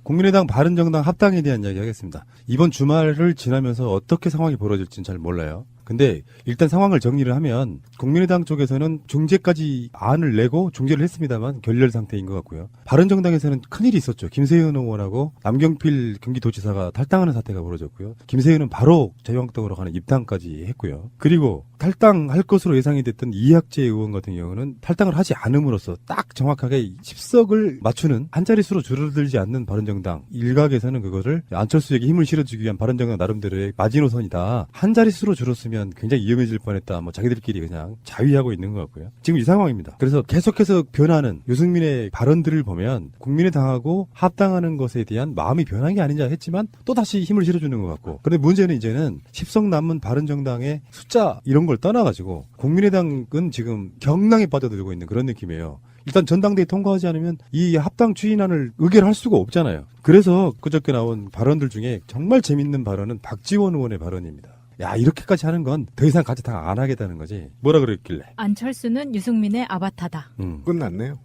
국민의당 바른정당 합당에 대한 이야기 하겠습니다. 이번 주말을 지나면서 어떻게 상황이 벌어질지는 잘 몰라요. 근데 일단 상황을 정리를 하면 국민의당 쪽에서는 중재까지 안을 내고 중재를 했습니다만 결렬 상태인 것 같고요. 바른정당에서는 큰일이 있었죠. 김세현 의원하고 남경필 경기도지사가 탈당하는 사태가 벌어졌고요. 김세현은 바로 자유한국당으로 가는 입당까지 했고요. 그리고 탈당할 것으로 예상이 됐던 이학재 의원 같은 경우는 탈당을 하지 않음으로써 딱 정확하게 10석을 맞추는 한 자릿수로 줄어들지 않는 바른정당 일각에서는 그거를 안철수에게 힘을 실어주기 위한 바른정당 나름대로의 마지노선이다. 한 자릿수로 줄었으면 굉장히 위험해질 뻔했다. 뭐 자기들끼리 그냥 자위하고 있는 것 같고요. 지금 이 상황입니다. 그래서 계속해서 변하는 유승민의 발언들을 보면 국민의당하고 합당하는 것에 대한 마음이 변한 게 아니냐 했지만 또 다시 힘을 실어주는 것 같고. 그런데 문제는 이제는 10석 남은 바른정당의 숫자 이런 걸 떠나가지고 국민의당은 지금 경랑에 빠져들고 있는 그런 느낌이에요. 일단 전당대회 통과하지 않으면 이 합당 추인안을 의결할 수가 없잖아요. 그래서 그저께 나온 발언들 중에 정말 재밌는 발언은 박지원 의원의 발언입니다. 야, 이렇게까지 하는 건 더 이상 같이 당 안 하겠다는 거지. 뭐라 그랬길래? 안철수는 유승민의 아바타다. 끝났네요.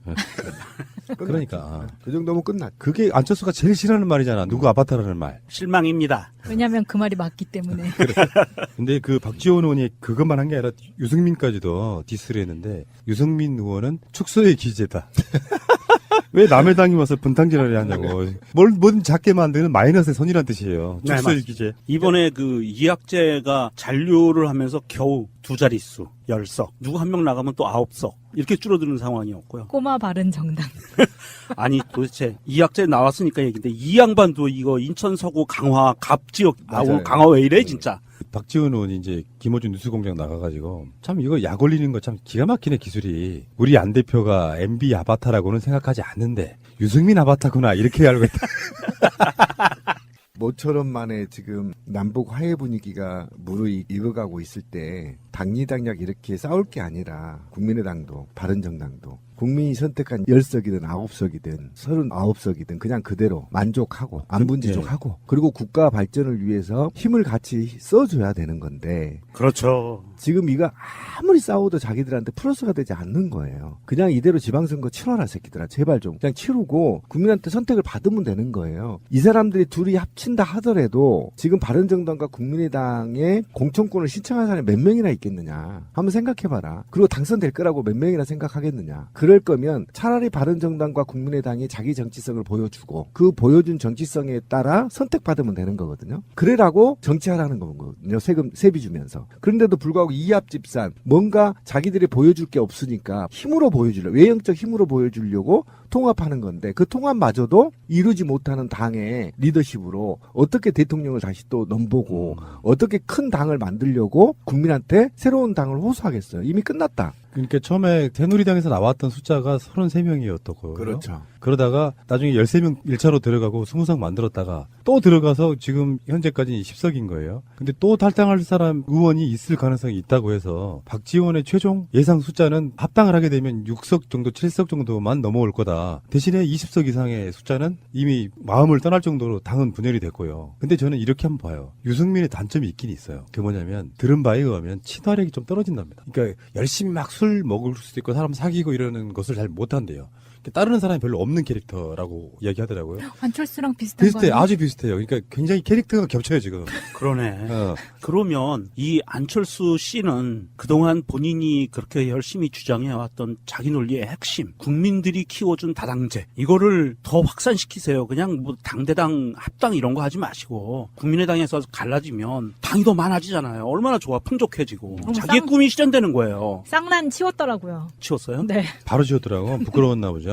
그러니까. 그 정도면 끝났. 그게 안철수가 제일 싫어하는 말이잖아. 누구 아바타라는 말. 실망입니다. 왜냐하면 그 말이 맞기 때문에. 근데 그 박지원 의원이 그것만 한 게 아니라 유승민까지도 디스를 했는데 유승민 의원은 축소의 기재다. 왜 남의 당이 와서 분탕질을 하냐고. 뭐든 작게 만드는 마이너스의 선이란 뜻이에요. 네, 축소의 기재. 이번에 그 이학재가 잔류를 하면서 겨우 두 자릿수 10석. 누구 한 명 나가면 또 9석. 이렇게 줄어드는 상황이었고요. 꼬마 바른정당. 아니 도대체 이학재 나왔으니까 얘기인데 이 양반도 이거 인천 서구 강화 갑 지역 나오고 맞아요. 강화 왜 이래 진짜. 박지원 의원이 이제 김어준 뉴스공장 나가가지고 참 이거 약 올리는 거 참 기가 막히네 기술이. 우리 안 대표가 MB 아바타라고는 생각하지 않는데 유승민 아바타구나 이렇게 알고 있다. 모처럼 만에 지금 남북 화해 분위기가 무르익어가고 있을 때 당리당략 이렇게 싸울 게 아니라 국민의당도 바른정당도 국민이 선택한 10석이든 9석이든 39석이든 그냥 그대로 만족하고 안분지족하고 그리고 국가 발전을 위해서 힘을 같이 써줘야 되는 건데 그렇죠. 지금 이거 아무리 싸워도 자기들한테 플러스가 되지 않는 거예요. 그냥 이대로 지방선거 치러라 새끼들아. 제발 좀 그냥 치르고 국민한테 선택을 받으면 되는 거예요. 이 사람들이 둘이 합친다 하더라도 지금 바른정당과 국민의당의 공천권을 신청한 사람이 몇 명이나 있겠느냐. 한번 생각해봐라. 그리고 당선될 거라고 몇 명이나 생각하겠느냐. 그럴 거면 차라리 바른정당과 국민의당이 자기 정치성을 보여주고 그 보여준 정치성에 따라 선택받으면 되는 거거든요. 그래라고 정치하라는 거거든요. 세비 주면서. 그런데도 불구하고 이합집산 뭔가 자기들이 보여줄 게 없으니까 힘으로 보여주려고 외형적 힘으로 보여주려고 통합하는 건데 그 통합마저도 이루지 못하는 당의 리더십으로 어떻게 대통령을 다시 또 넘보고 어떻게 큰 당을 만들려고 국민한테 새로운 당을 호소하겠어요. 이미 끝났다. 그러니까 처음에 새누리당에서 나왔던 숫자가 33명이었다고요. 그렇죠. 그러다가 나중에 13명 1차로 들어가고 20석 만들었다가 또 들어가서 지금 현재까지 10석인 거예요. 근데 또 탈당할 사람 의원이 있을 가능성이 있다고 해서 박지원의 최종 예상 숫자는 합당을 하게 되면 6석 정도 7석 정도만 넘어올 거다. 대신에 20석 이상의 숫자는 이미 마음을 떠날 정도로 당은 분열이 됐고요. 근데 저는 이렇게 한번 봐요. 유승민의 단점이 있긴 있어요. 그 뭐냐면 들은 바에 의하면 친화력이 좀 떨어진답니다. 그러니까 열심히 막 술 먹을 수도 있고 사람 사귀고 이러는 것을 잘 못한대요. 따르는 사람이 별로 없는 캐릭터라고 이야기하더라고요. 안철수랑 비슷한 거 비슷해, 아니에요? 아주 비슷해요. 그러니까 굉장히 캐릭터가 겹쳐요 지금. 그러네. 어. 그러면 이 안철수 씨는 그동안 본인이 그렇게 열심히 주장해왔던 자기 논리의 핵심, 국민들이 키워준 다당제, 이거를 더 확산시키세요. 그냥 뭐 당대당 합당 이런 거 하지 마시고 국민의당에서 갈라지면 당이 더 많아지잖아요. 얼마나 좋아, 풍족해지고. 자기의 꿈이 실현되는 거예요. 쌍난 치웠더라고요. 치웠어요? 네. 바로 지었더라고. 부끄러웠나 보죠.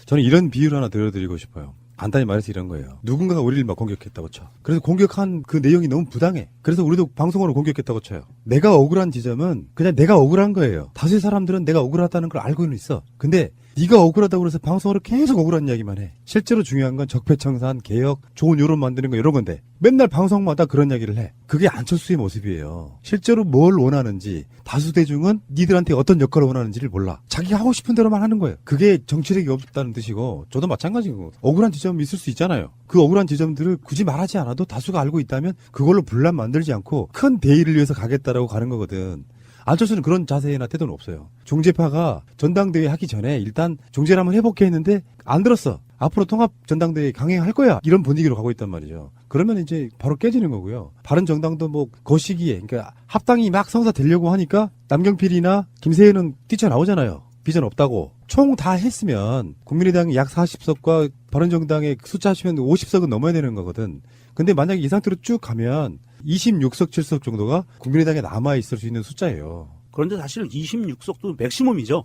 저는 이런 비유를 하나 들려드리고 싶어요. 간단히 말해서 이런 거예요. 누군가가 우리를 막 공격했다고 쳐. 그래서 공격한 그 내용이 너무 부당해. 그래서 우리도 방송으로 공격했다고 쳐요. 내가 억울한 지점은 그냥 내가 억울한 거예요. 다수의 사람들은 내가 억울하다는 걸 알고는 있어. 근데 네가 억울하다고 그래서 방송으로 계속 억울한 이야기만 해. 실제로 중요한 건 적폐청산, 개혁, 좋은 여론 만드는 거 이런 건데 맨날 방송마다 그런 이야기를 해. 그게 안철수의 모습이에요. 실제로 뭘 원하는지 다수 대중은 니들한테 어떤 역할을 원하는지를 몰라. 자기가 하고 싶은 대로만 하는 거예요. 그게 정치력이 없다는 뜻이고 저도 마찬가지인 거고 억울한 지점이 있을 수 있잖아요. 그 억울한 지점들을 굳이 말하지 않아도 다수가 알고 있다면 그걸로 분란 만들지 않고 큰 대의를 위해서 가겠다라고 가는 거거든. 안철수는 그런 자세나 태도는 없어요. 중재파가 전당대회 하기 전에 일단 중재를 한번 해볼게 했는데 안 들었어. 앞으로 통합 전당대회 강행할 거야. 이런 분위기로 가고 있단 말이죠. 그러면 이제 바로 깨지는 거고요. 바른정당도 뭐 그 시기에 그러니까 합당이 막 성사되려고 하니까 남경필이나 김세현은 뛰쳐나오잖아요. 비전 없다고. 총 다 했으면 국민의당이 약 40석과 바른정당의 숫자 하시면 50석은 넘어야 되는 거거든. 근데 만약에 이 상태로 쭉 가면 26석, 7석 정도가 국민의당에 남아있을 수 있는 숫자예요. 그런데 사실 26석도 맥시멈이죠.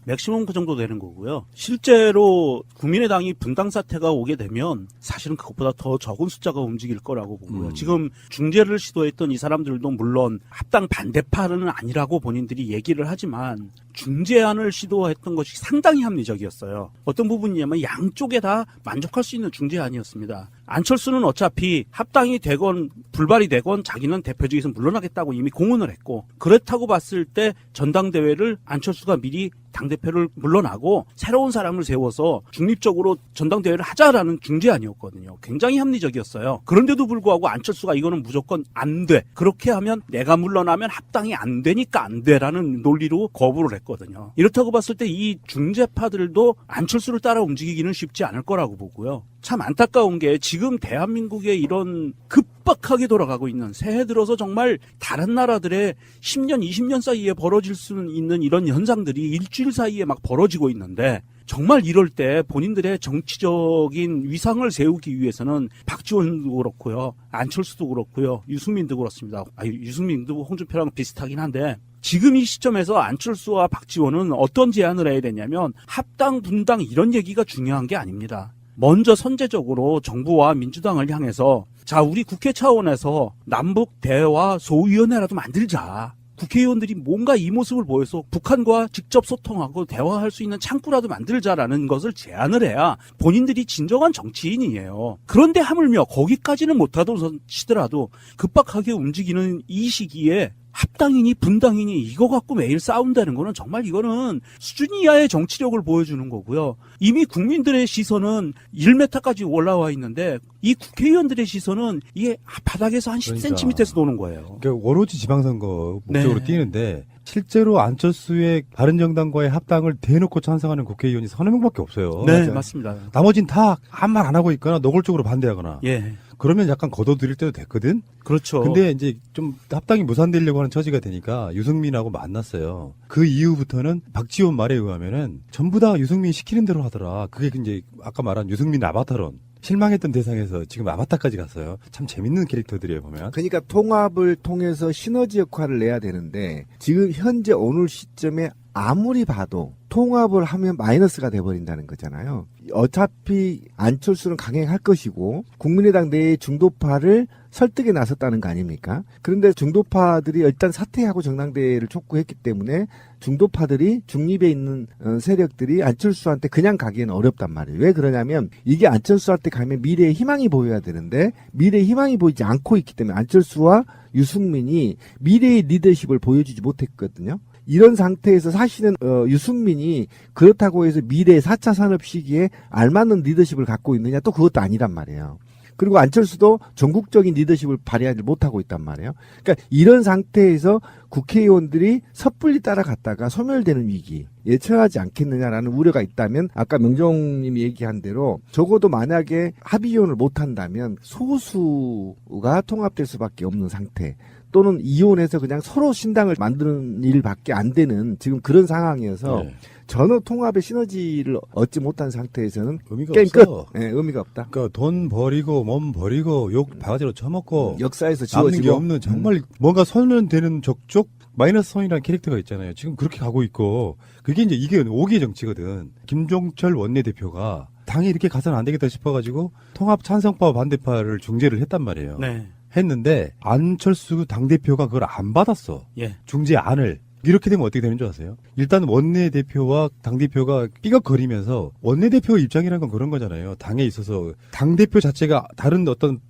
맥시멈 그 정도 되는 거고요. 실제로 국민의당이 분당 사태가 오게 되면 사실은 그것보다 더 적은 숫자가 움직일 거라고 보고요. 지금 중재를 시도했던 이 사람들도 물론 합당 반대파는 아니라고 본인들이 얘기를 하지만 중재안을 시도했던 것이 상당히 합리적이었어요. 어떤 부분이냐면 양쪽에 다 만족할 수 있는 중재안이었습니다. 안철수는 어차피 합당이 되건 불발이 되건 자기는 대표직에서 물러나겠다고 이미 공언을 했고 그렇다고 봤을 때 전당대회를 안철수가 미리 당대표를 물러나고 새로운 사람을 세워서 중립적으로 전당대회를 하자라는 중재안이었거든요. 굉장히 합리적이었어요. 그런데도 불구하고 안철수가 이거는 무조건 안 돼. 그렇게 하면 내가 물러나면 합당이 안 되니까 안 돼라는 논리로 거부를 했거든요. 이렇다고 봤을 때 이 중재파들도 안철수를 따라 움직이기는 쉽지 않을 거라고 보고요. 참 안타까운 게 지금 대한민국의 이런 급박하게 돌아가고 있는 새해 들어서 정말 다른 나라들의 10년, 20년 사이에 벌어질 수 있는 이런 현상들이 일주일 사이에 막 벌어지고 있는데 정말 이럴 때 본인들의 정치적인 위상을 세우기 위해서는 박지원도 그렇고요. 안철수도 그렇고요. 유승민도 그렇습니다. 유승민도 홍준표랑 비슷하긴 한데 지금 이 시점에서 안철수와 박지원은 어떤 제안을 해야 되냐면 합당, 분당 이런 얘기가 중요한 게 아닙니다. 먼저 선제적으로 정부와 민주당을 향해서 자, 우리 국회 차원에서 남북 대화 소위원회라도 만들자. 국회의원들이 뭔가 이 모습을 보여서 북한과 직접 소통하고 대화할 수 있는 창구라도 만들자라는 것을 제안을 해야 본인들이 진정한 정치인이에요. 그런데 하물며 거기까지는 못하더라도 급박하게 움직이는 이 시기에 합당이니 분당이니 이거 갖고 매일 싸운다는 거는 정말 이거는 수준 이하의 정치력을 보여주는 거고요. 이미 국민들의 시선은 1m까지 올라와 있는데 이 국회의원들의 시선은 이게 바닥에서 한 10cm에서 도는 거예요. 그러니까 오로지 지방선거 목적으로 네. 뛰는데 실제로 안철수의 바른정당과의 합당을 대놓고 찬성하는 국회의원이 서너 명밖에 없어요. 네, 맞아요. 맞습니다. 나머진 다 아무 말 안 하고 있거나 노골적으로 반대하거나. 예. 그러면 약간 걷어들일 때도 됐거든. 그렇죠. 근데 이제 좀 합당이 무산되려고 하는 처지가 되니까 유승민하고 만났어요. 그 이후부터는 박지원 말에 의하면은 전부 다 유승민이 시키는 대로 하더라. 그게 이제 아까 말한 유승민 아바타론. 실망했던 대상에서 지금 아바타까지 갔어요. 참 재밌는 캐릭터들이에요, 보면. 그러니까 통합을 통해서 시너지 역할을 내야 되는데 지금 현재 오늘 시점에 아무리 봐도 통합을 하면 마이너스가 돼버린다는 거잖아요. 어차피 안철수는 강행할 것이고 국민의당 내의 중도파를 설득에 나섰다는 거 아닙니까? 그런데 중도파들이 일단 사퇴하고 정당대회를 촉구했기 때문에 중도파들이 중립에 있는 세력들이 안철수한테 그냥 가기에는 어렵단 말이에요. 왜 그러냐면 이게 안철수한테 가면 미래의 희망이 보여야 되는데 미래의 희망이 보이지 않고 있기 때문에 안철수와 유승민이 미래의 리더십을 보여주지 못했거든요. 이런 상태에서 사실은 유승민이 그렇다고 해서 미래의 4차 산업 시기에 알맞는 리더십을 갖고 있느냐 또 그것도 아니란 말이에요. 그리고 안철수도 전국적인 리더십을 발휘하지 못하고 있단 말이에요. 그러니까 이런 상태에서 국회의원들이 섣불리 따라갔다가 소멸되는 위기에 처하지 않겠느냐라는 우려가 있다면 아까 명정님이 얘기한 대로 적어도 만약에 합의이혼을 못한다면 소수가 통합될 수밖에 없는 상태 또는 이혼해서 그냥 서로 신당을 만드는 일밖에 안 되는 지금 그런 상황이어서 네. 전혀 통합의 시너지를 얻지 못한 상태에서는 의미가 게임 없어. 끝. 네, 의미가 없다. 그러니까 돈 버리고 몸 버리고 욕 바가지로 쳐먹고 역사에서 남는 게 지워지고 없는 정말 뭔가 선언되는 적족 마이너스 선이라는 캐릭터가 있잖아요. 지금 그렇게 가고 있고 그게 이제 이게 5기의 정치거든. 김종철 원내대표가 당이 이렇게 가서는 안 되겠다 싶어가지고 통합 찬성파와 반대파를 중재를 했단 말이에요. 네. 했는데 안철수 당대표가 그걸 안 받았어. 예. 중재안을. 이렇게 되면 어떻게 되는 줄 아세요? 일단 원내대표와 당대표가 삐걱거리면서 원내대표 입장이라는 건 그런 거잖아요. 당에 있어서 당대표 자체가 다른 어떤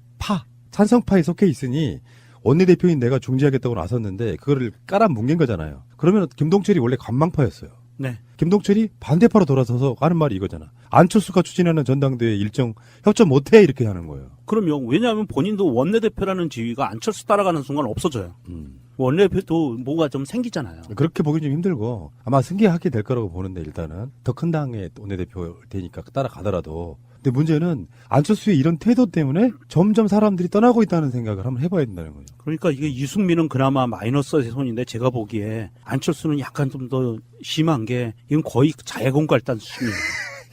찬성파에 속해 있으니 원내대표인 내가 중재하겠다고 나섰는데 그거를 깔아뭉갠 거잖아요. 그러면 김동철이 원래 관망파였어요. 네. 김동철이 반대파로 돌아서서 하는 말이 이거잖아. 안철수가 추진하는 전당대회 일정 협조 못해 이렇게 하는 거예요. 그럼요. 왜냐하면 본인도 원내대표라는 지위가 안철수 따라가는 순간 없어져요. 원내대표도 뭐가 좀 생기잖아요. 그렇게 보기 좀 힘들고 아마 승계하게 될 거라고 보는데 일단은 더 큰 당의 원내대표 되니까 따라가더라도 근데 문제는 안철수의 이런 태도 때문에 점점 사람들이 떠나고 있다는 생각을 한번 해봐야 된다는 거죠. 그러니까 이게 이승민은 그나마 마이너스의 손인데 제가 보기에 안철수는 약간 좀 더 심한 게 이건 거의 자해공갈단 수준이에요.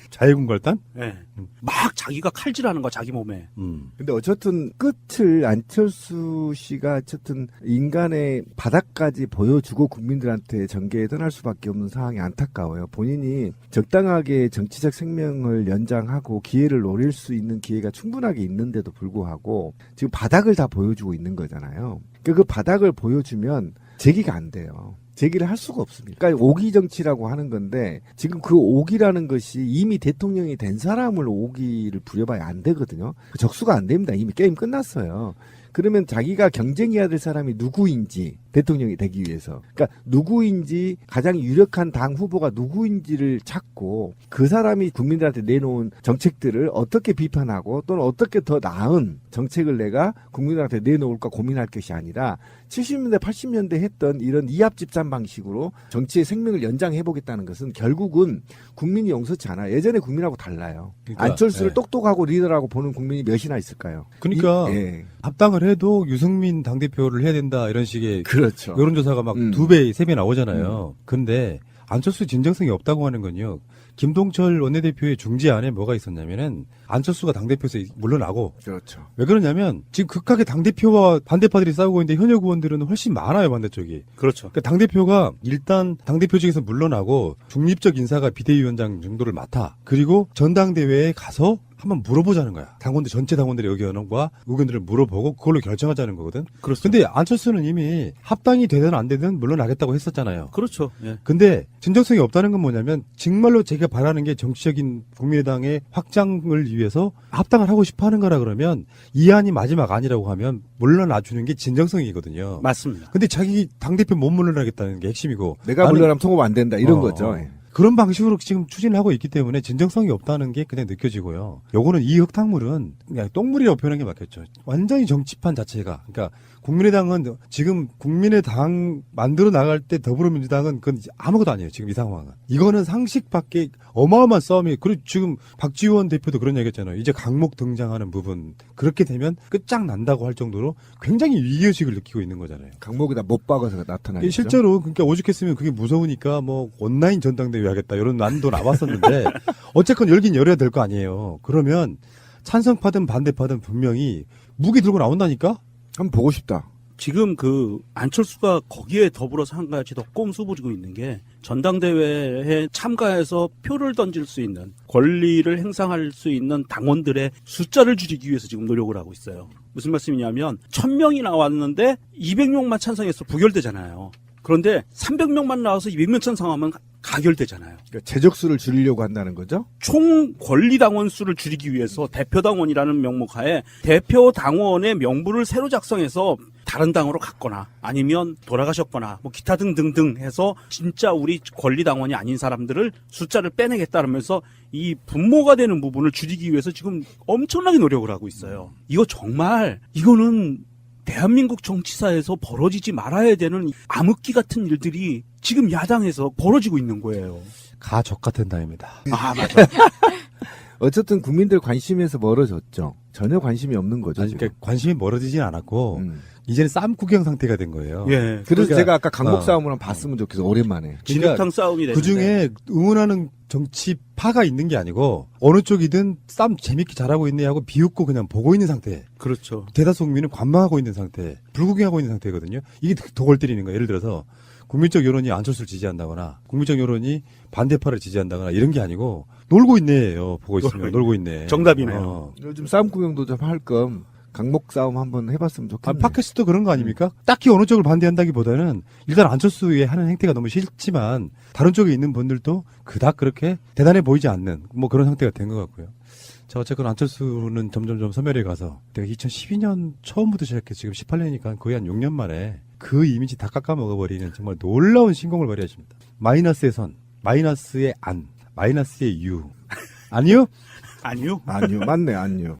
자해공갈단? 네. 막 자기가 칼질하는 거야 자기 몸에. 근데 어쨌든 끝을 안철수 씨가 어쨌든 인간의 바닥까지 보여주고 국민들한테 전개에 떠날 수밖에 없는 상황이 안타까워요. 본인이 적당하게 정치적 생명을 연장하고 기회를 노릴 수 있는 기회가 충분하게 있는데도 불구하고 지금 바닥을 다 보여주고 있는 거잖아요. 그 바닥을 보여주면 재기가 안 돼요. 제기를 할 수가 없습니다. 그러니까 오기 정치라고 하는 건데 지금 그 오기라는 것이 이미 대통령이 된 사람을 오기를 부려봐야 안 되거든요. 적수가 안 됩니다. 이미 게임 끝났어요. 그러면 자기가 경쟁해야 될 사람이 누구인지 대통령이 되기 위해서 그러니까 누구인지 가장 유력한 당 후보가 누구인지를 찾고 그 사람이 국민들한테 내놓은 정책들을 어떻게 비판하고 또는 어떻게 더 나은 정책을 내가 국민들한테 내놓을까 고민할 것이 아니라 70년대 80년대 했던 이런 이합집산 방식으로 정치의 생명을 연장해보겠다는 것은 결국은 국민이 용서치 않아요. 예전에 국민하고 달라요. 그러니까, 안철수를 예. 똑똑하고 리더라고 보는 국민이 몇이나 있을까요? 그러니까 예. 합당을 해도 유승민 당대표를 해야 된다 이런 식의 그렇죠. 여론조사가 막 음. 2배, 3배 나오잖아요. 근데 안철수 진정성이 없다고 하는 건요. 김동철 원내대표의 중재안에 뭐가 있었냐면은 안철수가 당대표에서 물러나고 그렇죠. 왜 그러냐면 지금 극하게 당대표와 반대파들이 싸우고 있는데 현역 의원들은 훨씬 많아요, 반대쪽이. 그렇죠. 그러니까 당대표가 일단 당대표직에서 물러나고 중립적 인사가 비대위원장 정도를 맡아. 그리고 전당대회에 가서 한번 물어보자는 거야. 당원들, 전체 당원들의 의견들을 물어보고 그걸로 결정하자는 거거든. 그렇죠. 근데 안철수는 이미 합당이 되든 안 되든 물러나겠다고 했었잖아요. 그렇죠. 예. 근데 진정성이 없다는 건 뭐냐면 정말로 제가 바라는 게 정치적인 국민의당의 확장을 위해서 합당을 하고 싶어 하는 거라 그러면 이 안이 마지막 아니라고 하면 물러나 주는 게 진정성이거든요. 맞습니다. 근데 자기 당대표 못 물러나겠다는 게 핵심이고 내가 나는 물러나면 통합 안 된다 이런 거죠. 예. 그런 방식으로 지금 추진을 하고 있기 때문에 진정성이 없다는 게 그냥 느껴지고요. 요거는 이 흙탕물은 그냥 똥물이라고 표현한 게 맞겠죠. 완전히 정치판 자체가. 그러니까 국민의당은 지금 국민의당 만들어 나갈 때 더불어민주당은 그건 이제 아무것도 아니에요. 지금 이 상황은. 이거는 상식 밖에 어마어마한 싸움이 그리고 지금 박지원 대표도 그런 얘기 했잖아요. 이제 강목 등장하는 부분 그렇게 되면 끝장난다고 할 정도로 굉장히 위기의식을 느끼고 있는 거잖아요. 강목에다 못 박아서 나타나겠죠. 실제로 그러니까 오죽했으면 그게 무서우니까 뭐 온라인 전당대회 하겠다 이런 난도 나왔었는데 어쨌건 열긴 열어야 될 거 아니에요. 그러면 찬성파든 반대파든 분명히 무기 들고 나온다니까? 한번 보고 싶다. 지금 그 안철수가 거기에 더불어서 한 가지 더 꼼수 부리고 있는 게 전당대회에 참가해서 표를 던질 수 있는 권리를 행사할 수 있는 당원들의 숫자를 줄이기 위해서 지금 노력을 하고 있어요. 무슨 말씀이냐면 1000명이 나왔는데 200명만 찬성해서 부결되잖아요. 그런데 300명만 나와서 200명 찬성하면 가결되잖아요. 그러니까 제적수를 줄이려고 한다는 거죠. 총 권리 당원 수를 줄이기 위해서 대표 당원이라는 명목하에 대표 당원의 명부를 새로 작성해서 다른 당으로 갔거나 아니면 돌아가셨거나 뭐 기타 등등등 해서 진짜 우리 권리 당원이 아닌 사람들을 숫자를 빼내겠다면서 이 분모가 되는 부분을 줄이기 위해서 지금 엄청나게 노력을 하고 있어요. 이거 정말 이거는 대한민국 정치사에서 벌어지지 말아야 되는 암흑기 같은 일들이 지금 야당에서 벌어지고 있는 거예요. 가족 같은 당입니다. 아, 맞아. 어쨌든 국민들 관심에서 멀어졌죠. 전혀 관심이 없는 거죠. 아니, 지금. 그러니까 관심이 멀어지진 않았고 이제는 쌈 구경 상태가 된 거예요. 예. 그래서 그러니까, 제가 아까 강목 어. 싸움을 한번 봤으면 좋겠어. 오랜만에. 진흙탕 싸움이 되는데. 그 중에 응원하는 정치파가 있는 게 아니고 어느 쪽이든 쌈 재밌게 잘하고 있네 하고 비웃고 그냥 보고 있는 상태. 그렇죠. 대다수 국민은 관망하고 있는 상태, 불구경하고 있는 상태거든요. 이게 더 골 때리는 거예요. 예를 들어서 국민적 여론이 안철수를 지지한다거나 국민적 여론이 반대파를 지지한다거나 이런 게 아니고 놀고 있네요. 보고 있으면 놀고 있네. 정답이네요. 요즘 싸움 구경도 좀 할 겸 강목 싸움 한번 해봤으면 좋겠네. 팟캐스트도 그런 거 아닙니까? 딱히 어느 쪽을 반대한다기보다는 일단 안철수의 하는 행태가 너무 싫지만 다른 쪽에 있는 분들도 그닥 그렇게 대단해 보이지 않는 뭐 그런 상태가 된 것 같고요. 자, 어쨌건 안철수는 점점점 소멸해 가서 내가 2012년 처음부터 시작해서 지금 18년이니까 거의 한 6년 만에 그 이미지 다 깎아먹어버리는 정말 놀라운 신공을 발휘하십니다. 마이너스의 선, 마이너스의 안, 마이너스의 유. 아니요? 아니요. 아니요. 맞네. 아니요.